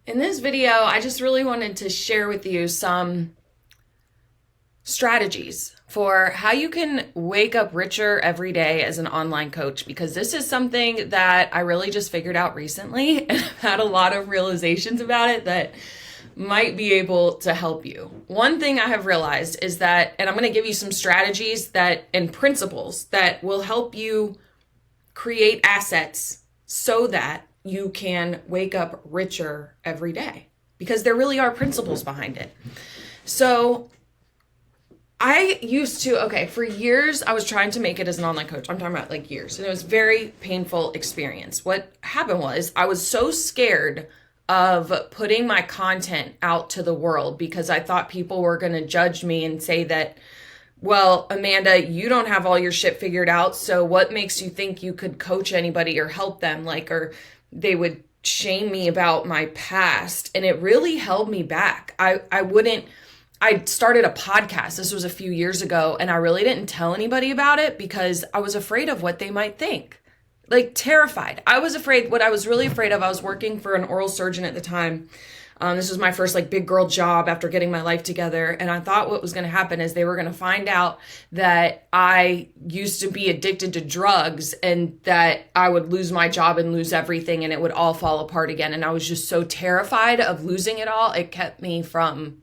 In this video, I just really wanted to share with you some strategies for how you can wake up richer every day as an online coach, because this is something that I really just figured out recently and I've had a lot of realizations about it that might be able to help you. One thing I have realized is that, and I'm going to give you some strategies and principles that will help you create assets so that you can wake up richer every day, because there really are principles behind it. So for years, I was trying to make it as an online coach. I'm talking about like years. And it was a very painful experience. What happened was I was so scared of putting my content out to the world because I thought people were going to judge me and say that, well, Amanda, you don't have all your shit figured out. So what makes you think you could coach anybody or help them? Or they would shame me about my past. And it really held me back. I started a podcast. This was a few years ago, and I really didn't tell anybody about it because I was afraid of what they might think. Terrified. I was afraid. What I was really afraid of, I was working for an oral surgeon at the time. This was my first big girl job after getting my life together. And I thought what was going to happen is they were going to find out that I used to be addicted to drugs and that I would lose my job and lose everything and it would all fall apart again. And I was just so terrified of losing it all. It kept me from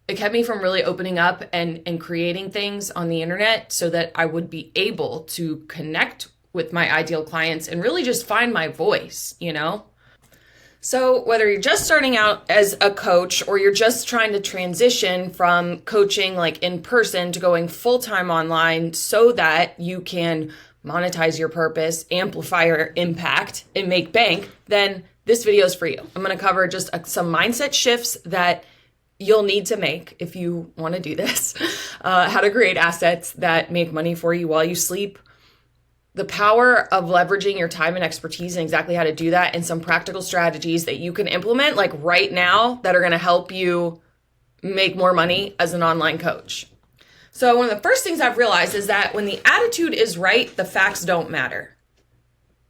really opening up and creating things on the internet so that I would be able to connect with my ideal clients and really just find my voice, So whether you're just starting out as a coach or you're just trying to transition from coaching in person to going full-time online so that you can monetize your purpose, amplify your impact, and make bank, then this video is for you. I'm going to cover just some mindset shifts that you'll need to make if you want to do this, how to create assets that make money for you while you sleep, the power of leveraging your time and expertise and exactly how to do that, and some practical strategies that you can implement right now that are going to help you make more money as an online coach. So one of the first things I've realized is that when the attitude is right, the facts don't matter.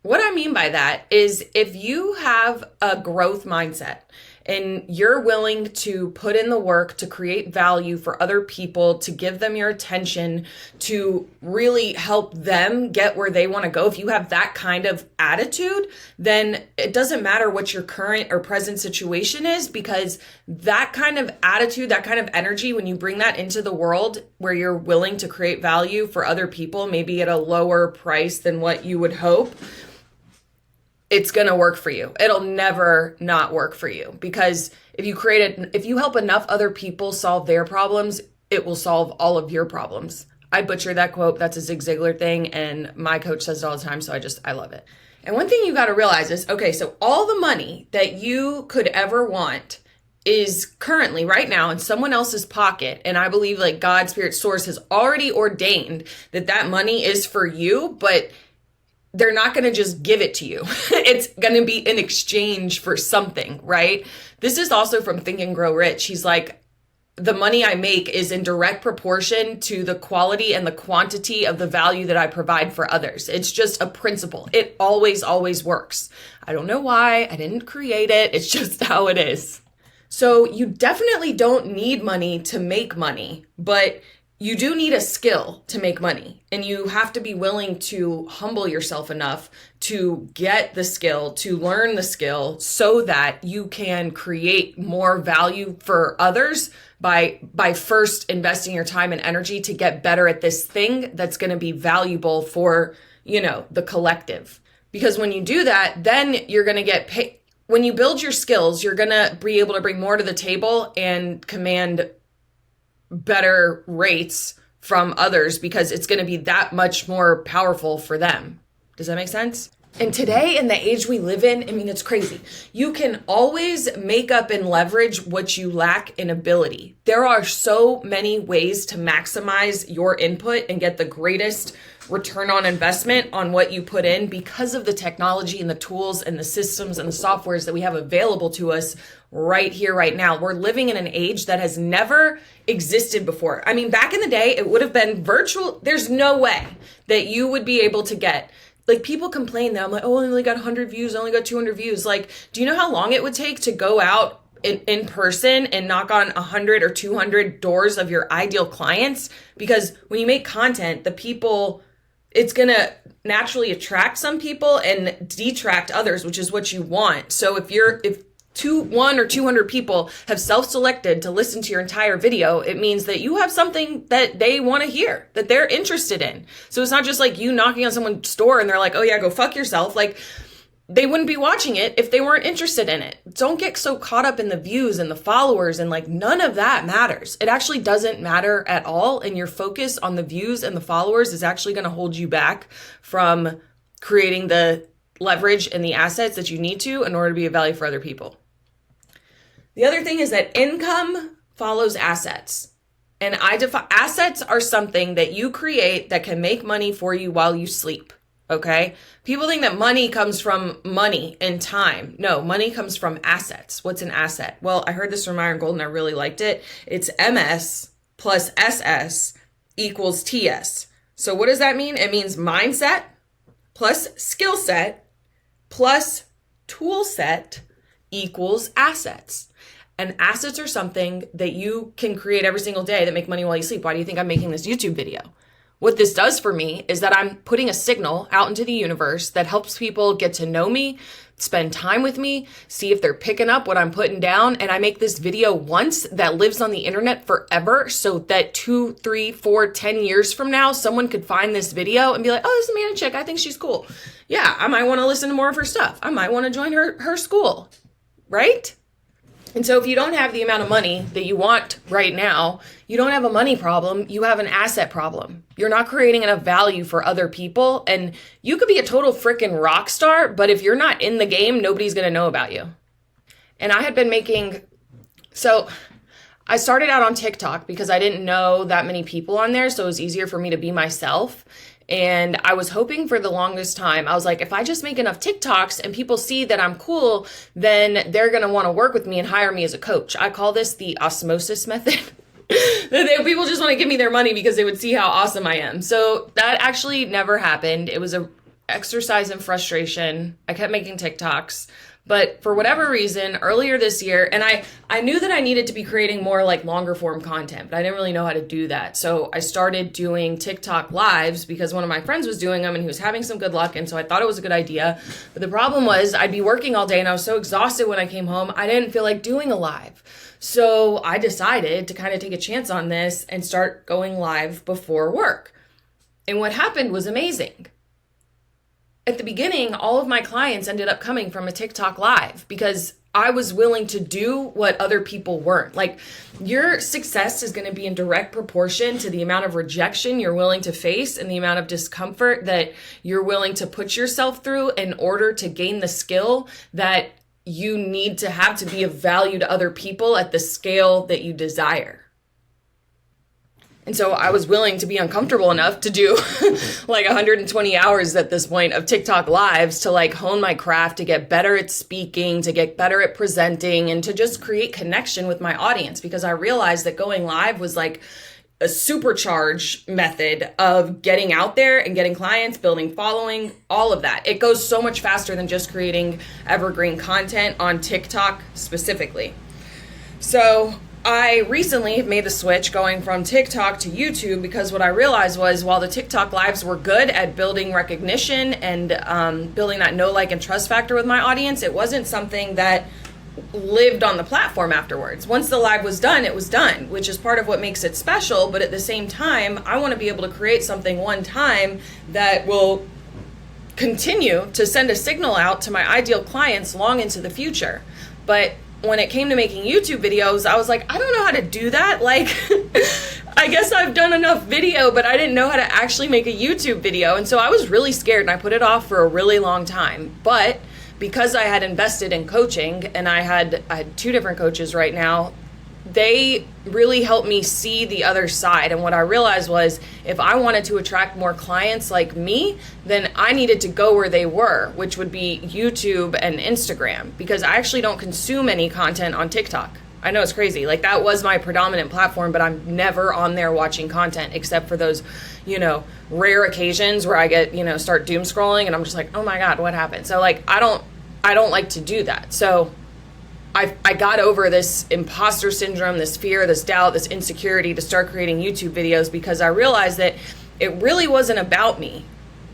What I mean by that is if you have a growth mindset and you're willing to put in the work to create value for other people, to give them your attention, to really help them get where they want to go, if you have that kind of attitude, then it doesn't matter what your current or present situation is, because that kind of attitude, that kind of energy, when you bring that into the world where you're willing to create value for other people, maybe at a lower price than what you would hope, it's going to work for you. It'll never not work for you, because if you help enough other people solve their problems, it will solve all of your problems. I butchered that quote. That's a Zig Ziglar thing. And my coach says it all the time. So I love it. And one thing you got to realize is, okay, so all the money that you could ever want is currently right now in someone else's pocket. And I believe God, Spirit, Source has already ordained that money is for you, but they're not going to just give it to you. It's going to be in exchange for something, right? This is also from Think and Grow Rich. He's like, the money I make is in direct proportion to the quality and the quantity of the value that I provide for others. It's just a principle. It always, always works. I don't know why. I didn't create it. It's just how it is. So you definitely don't need money to make money, but you do need a skill to make money, and you have to be willing to humble yourself enough to get the skill, to learn the skill, so that you can create more value for others by first investing your time and energy to get better at this thing that's going to be valuable for, the collective. Because when you do that, then you're going to get paid. When you build your skills, you're going to be able to bring more to the table and command better rates from others, because it's going to be that much more powerful for them. Does that make sense? And today, in the age we live in, it's crazy. You can always make up and leverage what you lack in ability. There are so many ways to maximize your input and get the greatest return on investment on what you put in because of the technology and the tools and the systems and the softwares that we have available to us right here, right now. We're living in an age that has never existed before. Back in the day, it would have been virtual. There's no way that you would be able to get like people complain that I'm like, oh, I only got 100 views, I only got 200 views. Like, do you know how long it would take to go out in person and knock on 100 or 200 doors of your ideal clients? Because when you make content, the people, it's going to naturally attract some people and detract others, which is what you want. So if 1 or 200 people have self-selected to listen to your entire video, it means that you have something that they want to hear, that they're interested in. So it's not just like you knocking on someone's door and they're like, oh yeah, go fuck yourself. Like, they wouldn't be watching it if they weren't interested in it. Don't get so caught up in the views and the followers, and like none of that matters. It actually doesn't matter at all. And your focus on the views and the followers is actually going to hold you back from creating the leverage and the assets that you need to in order to be of value for other people. The other thing is that income follows assets. And assets are something that you create that can make money for you while you sleep. Okay? People think that money comes from money and time. No, money comes from assets. What's an asset? Well, I heard this from Myron Golden. I really liked it. It's MS plus SS equals TS. So what does that mean? It means mindset plus skill set plus tool set equals assets. And assets are something that you can create every single day that make money while you sleep. Why do you think I'm making this YouTube video? What this does for me is that I'm putting a signal out into the universe that helps people get to know me, spend time with me, see if they're picking up what I'm putting down. And I make this video once that lives on the internet forever, so that 2, 3, 4, 10 years from now, someone could find this video and be like, oh, this is Amanda chick. I think she's cool. Yeah, I might want to listen to more of her stuff. I might want to join her school, right? And so if you don't have the amount of money that you want right now, you don't have a money problem, you have an asset problem. You're not creating enough value for other people, and you could be a total freaking rock star, but if you're not in the game, nobody's going to know about you. And I had been so I started out on TikTok because I didn't know that many people on there, so it was easier for me to be myself. And I was hoping for the longest time. I was like, if I just make enough TikToks and people see that I'm cool, then they're going to want to work with me and hire me as a coach. I call this the osmosis method. People just want to give me their money because they would see how awesome I am. So that actually never happened. It was an exercise in frustration. I kept making TikToks. But for whatever reason, earlier this year, and I knew that I needed to be creating more like longer form content, but I didn't really know how to do that. So I started doing TikTok lives because one of my friends was doing them and he was having some good luck. And so I thought it was a good idea. But the problem was I'd be working all day and I was so exhausted when I came home, I didn't feel like doing a live. So I decided to kind of take a chance on this and start going live before work. And what happened was amazing. At the beginning, all of my clients ended up coming from a TikTok live because I was willing to do what other people weren't. Like, your success is going to be in direct proportion to the amount of rejection you're willing to face and the amount of discomfort that you're willing to put yourself through in order to gain the skill that you need to have to be of value to other people at the scale that you desire. And so I was willing to be uncomfortable enough to do like 120 hours at this point of TikTok lives to like hone my craft, to get better at speaking, to get better at presenting, and to just create connection with my audience, because I realized that going live was like a supercharged method of getting out there and getting clients, building following, all of that. It goes so much faster than just creating evergreen content on TikTok specifically. So I recently have made the switch going from TikTok to YouTube because what I realized was while the TikTok lives were good at building recognition and building that know, like, and trust factor with my audience, it wasn't something that lived on the platform afterwards. Once the live was done, it was done, which is part of what makes it special. But at the same time, I want to be able to create something one time that will continue to send a signal out to my ideal clients long into the future. But when it came to making YouTube videos, I was like, I don't know how to do that. Like, I guess I've done enough video, but I didn't know how to actually make a YouTube video. And so I was really scared and I put it off for a really long time. But because I had invested in coaching and I had 2 different coaches right now, they really helped me see the other side. And what I realized was if I wanted to attract more clients like me, then I needed to go where they were, which would be YouTube and Instagram, because I actually don't consume any content on TikTok. I know it's crazy. Like, that was my predominant platform, but I'm never on there watching content except for those, rare occasions where I get, start doom scrolling and I'm just like, oh my God, what happened? So like, I don't like to do that. So I got over this imposter syndrome, this fear, this doubt, this insecurity to start creating YouTube videos, because I realized that it really wasn't about me.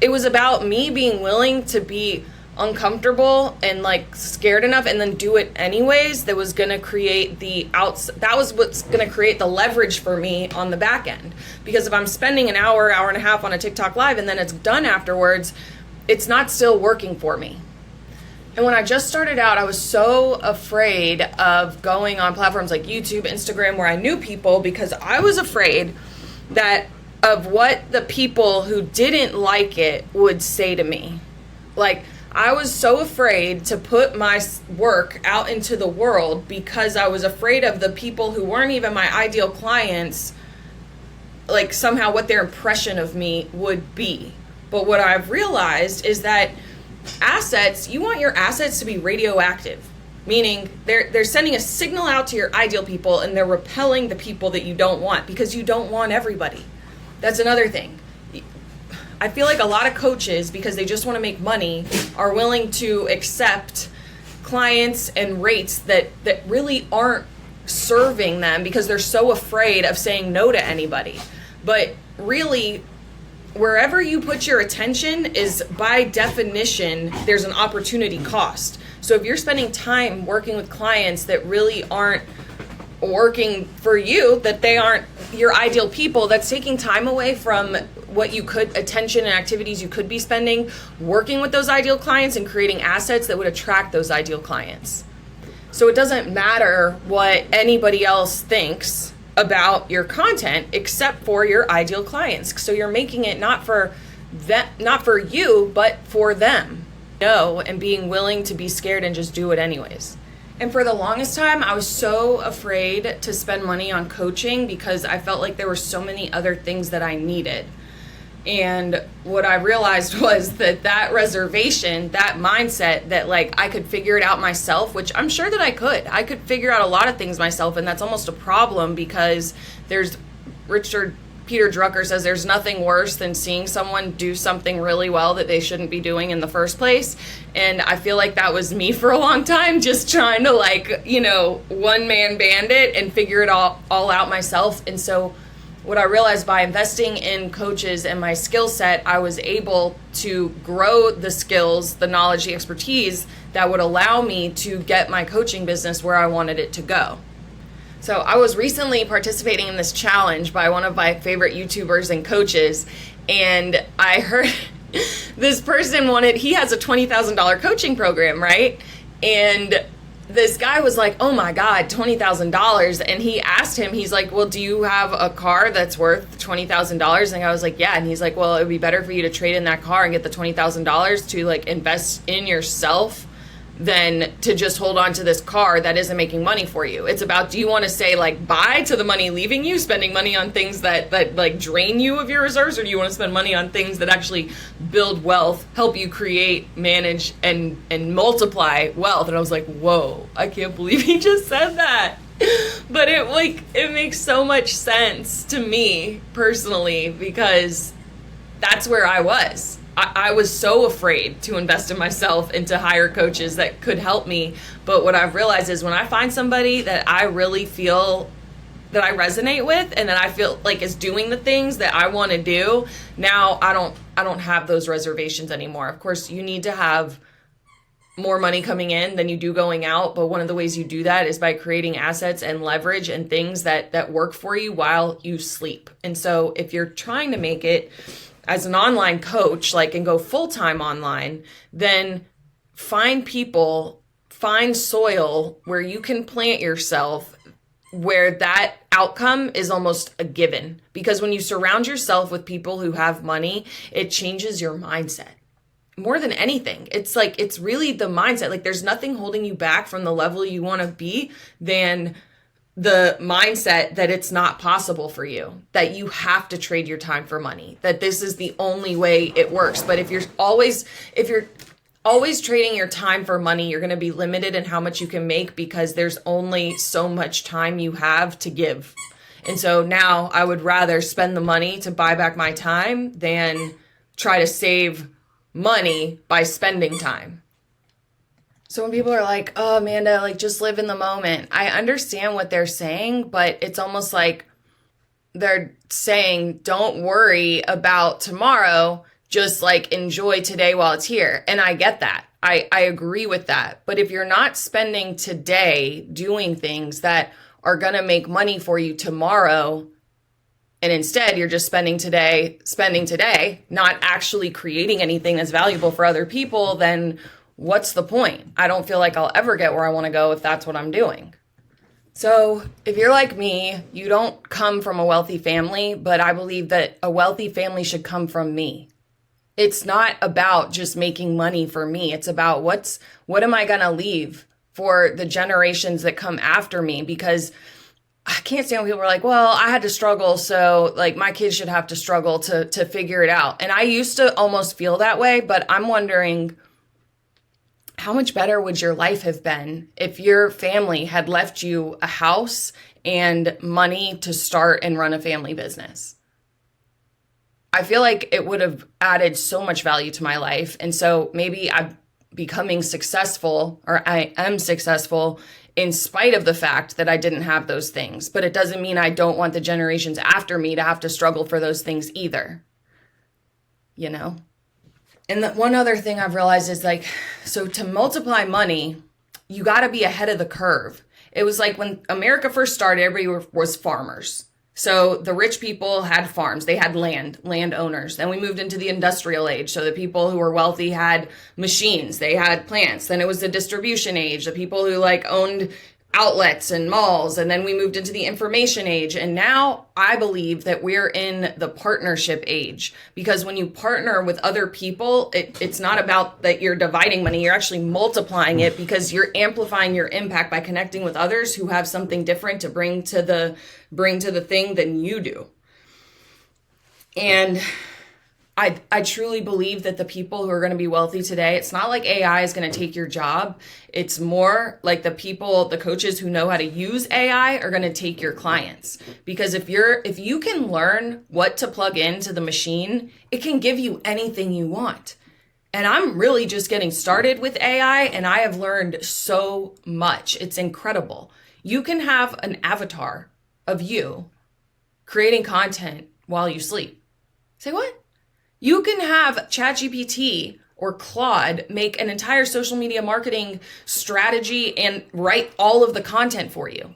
It was about me being willing to be uncomfortable and like scared enough and then do it anyways. That was going to create that was what's going to create the leverage for me on the back end. Because if I'm spending an hour and a half on a TikTok live and then it's done afterwards, it's not still working for me. And when I just started out, I was so afraid of going on platforms like YouTube, Instagram, where I knew people, because I was afraid of what the people who didn't like it would say to me. Like, I was so afraid to put my work out into the world because I was afraid of the people who weren't even my ideal clients, like somehow what their impression of me would be. But what I've realized is that you want your assets to be radioactive, meaning they're sending a signal out to your ideal people and they're repelling the people that you don't want, because you don't want everybody. That's another thing. I feel like a lot of coaches, because they just want to make money, are willing to accept clients and rates that really aren't serving them because they're so afraid of saying no to anybody. But really, wherever you put your attention is, by definition, there's an opportunity cost. So if you're spending time working with clients that really aren't working for you, that they aren't your ideal people, that's taking time away from attention and activities you could be spending working with those ideal clients and creating assets that would attract those ideal clients. So it doesn't matter what anybody else thinks about your content except for your ideal clients. So you're making it not for you, but for them. And being willing to be scared and just do it anyways. And for the longest time, I was so afraid to spend money on coaching because I felt like there were so many other things that I needed. And what I realized was that reservation, that mindset that like I could figure it out myself, which I'm sure that I could figure out a lot of things myself. And that's almost a problem, because Peter Drucker says there's nothing worse than seeing someone do something really well that they shouldn't be doing in the first place. And I feel like that was me for a long time, just trying to one man band it and figure it all out myself. And so what I realized, by investing in coaches and my skill set, I was able to grow the skills, the knowledge, the expertise that would allow me to get my coaching business where I wanted it to go. So I was recently participating in this challenge by one of my favorite YouTubers and coaches, and I heard this person he has a $20,000 coaching program, right? And this guy was like, oh my God, $20,000. And he asked him, he's like, well, do you have a car that's worth $20,000? And I was like, yeah. And he's like, well, it would be better for you to trade in that car and get the $20,000 to like invest in yourself than to just hold on to this car that isn't making money for you. It's about, do you want to say like bye to the money leaving you, spending money on things that like drain you of your reserves, or do you want to spend money on things that actually build wealth, help you create, manage, and multiply wealth? And I was like, whoa, I can't believe he just said that. But it makes so much sense to me personally, because that's where I was. I was so afraid to invest in myself and to hire coaches that could help me. But what I've realized is, when I find somebody that I really feel that I resonate with and that I feel like is doing the things that I want to do, now I don't have those reservations anymore. Of course, you need to have more money coming in than you do going out. But one of the ways you do that is by creating assets and leverage and things that work for you while you sleep. And so if you're trying to make it as an online coach, and go full-time online, then find soil where you can plant yourself, where that outcome is almost a given. Because when you surround yourself with people who have money, it changes your mindset. More than anything, it's really the mindset. Like, there's nothing holding you back from the level you want to be than the mindset that it's not possible for you, that you have to trade your time for money, that this is the only way it works. But if you're always trading your time for money, you're going to be limited in how much you can make because there's only so much time you have to give. And so now I would rather spend the money to buy back my time than try to save money by spending time. So when people are like, oh, Amanda, like just live in the moment. I understand what they're saying, but it's almost like they're saying, don't worry about tomorrow. Just like enjoy today while it's here. And I get that. I agree with that. But if you're not spending today doing things that are going to make money for you tomorrow, and instead you're just spending today, not actually creating anything that's valuable for other people, then what's the point? I don't feel like I'll ever get where I want to go if that's what I'm doing. So if you're like me, you don't come from a wealthy family, but I believe that a wealthy family should come from me. It's not about just making money for me. It's about what am I going to leave for the generations that come after me? Because I can't stand when people are like, well, I had to struggle, so like my kids should have to struggle to figure it out. And I used to almost feel that way, but I'm wondering, how much better would your life have been if your family had left you a house and money to start and run a family business? I feel like it would have added so much value to my life. And so maybe I'm becoming successful, or I am successful in spite of the fact that I didn't have those things. But it doesn't mean I don't want the generations after me to have to struggle for those things either. You know? And one other thing I've realized is like, so to multiply money, you got to be ahead of the curve. It was like when America first started, everybody was farmers. So the rich people had farms, they had landowners. Then we moved into the industrial age. So the people who were wealthy had machines, they had plants. Then it was the distribution age, the people who like owned outlets and malls. And then we moved into the information age. And now I believe that we're in the partnership age, because when you partner with other people, it's not about that you're dividing money. You're actually multiplying it because you're amplifying your impact by connecting with others who have something different to bring to the thing than you do. And I truly believe that the people who are going to be wealthy today, it's not like AI is going to take your job. It's more like the coaches who know how to use AI are going to take your clients. Because if you can learn what to plug into the machine, it can give you anything you want. And I'm really just getting started with AI, and I have learned so much. It's incredible. You can have an avatar of you creating content while you sleep. Say what? You can have ChatGPT or Claude make an entire social media marketing strategy and write all of the content for you.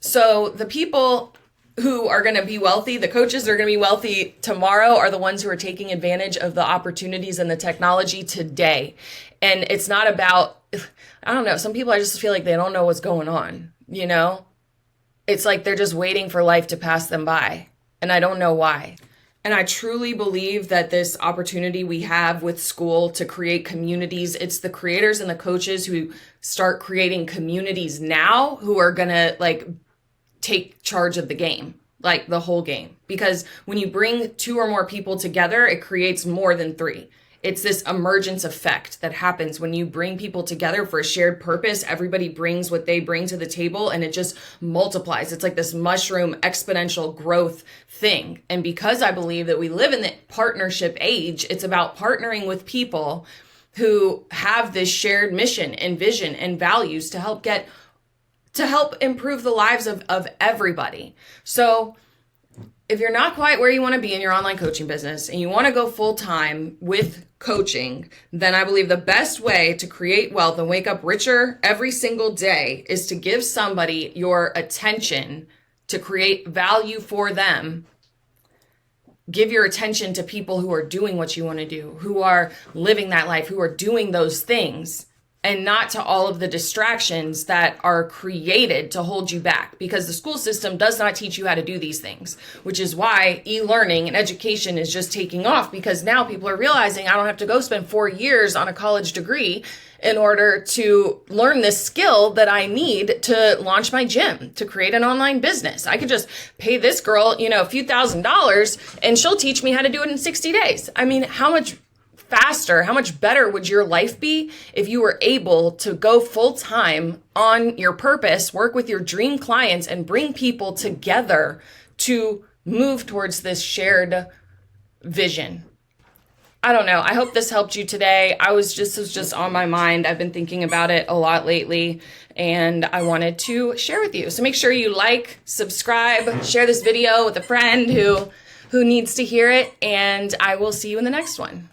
So the people who are going to be wealthy, the coaches that are going to be wealthy tomorrow, are the ones who are taking advantage of the opportunities and the technology today. And it's not about, I don't know, some people I just feel like they don't know what's going on, you know? It's like they're just waiting for life to pass them by. And I don't know why. And I truly believe that this opportunity we have with Skool to create communities, it's the creators and the coaches who start creating communities now who are going to like take charge of the game, like the whole game. Because when you bring 2 or more people together, it creates more than 3. It's this emergence effect that happens when you bring people together for a shared purpose. Everybody brings what they bring to the table and it just multiplies. It's like this mushroom exponential growth thing. And because I believe that we live in the partnership age, it's about partnering with people who have this shared mission and vision and values to help improve the lives of everybody. So if you're not quite where you want to be in your online coaching business and you want to go full time with coaching, then I believe the best way to create wealth and wake up richer every single day is to give somebody your attention to create value for them. Give your attention to people who are doing what you want to do, who are living that life, who are doing those things, and not to all of the distractions that are created to hold you back, because the school system does not teach you how to do these things, which is why e-learning and education is just taking off, because now people are realizing I don't have to go spend 4 years on a college degree in order to learn this skill that I need to launch my gym, to create an online business. I could just pay this girl, a few $1,000s and she'll teach me how to do it in 60 days. I mean, how much faster, how much better would your life be if you were able to go full time on your purpose, work with your dream clients, and bring people together to move towards this shared vision? I don't know. I hope this helped you today. This was just on my mind. I've been thinking about it a lot lately, and I wanted to share with you. So make sure you like, subscribe, share this video with a friend who needs to hear it, and I will see you in the next one.